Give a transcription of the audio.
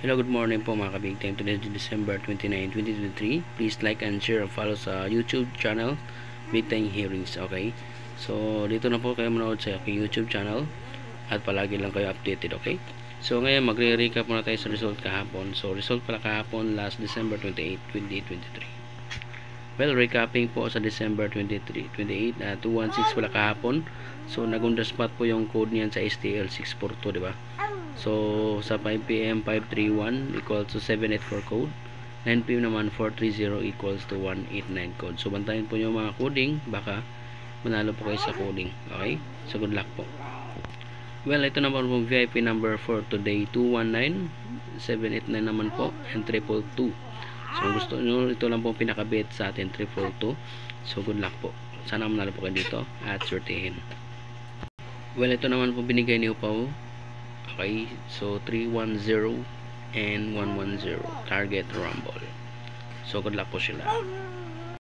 Hello, good morning po mga ka-Big Time. Today is December 29, 2023. Please like and share and follow sa YouTube channel Big Time Hearings, okay? So, dito na po kayo manood sa aking YouTube channel at palagi lang kayo updated, okay? So, ngayon magre-recap muna tayo sa result kahapon. So, result pala kahapon last December 28, 2023. Well, recapping po sa December 28, 216 pala kahapon. So, nag-on the spot po yung code niyan sa STL 642, di ba? So, sa 5 PM 531 equals to 784 code. 9 PM naman 430 equals to 189 code. So, bantayan po yung mga coding. Baka manalo po kayo sa coding. Okay? So, good luck po. Well, ito naman po VIP number for today. 219, 789 naman po, and 222. So, gusto nyo, ito lang po pinakabit sa atin, 222. So, good luck po. Sana manalo po kayo dito at surtihin. Well, ito naman po binigay ni Upaw. Okay, so 310 and 110 target rumble. So good luck po sila.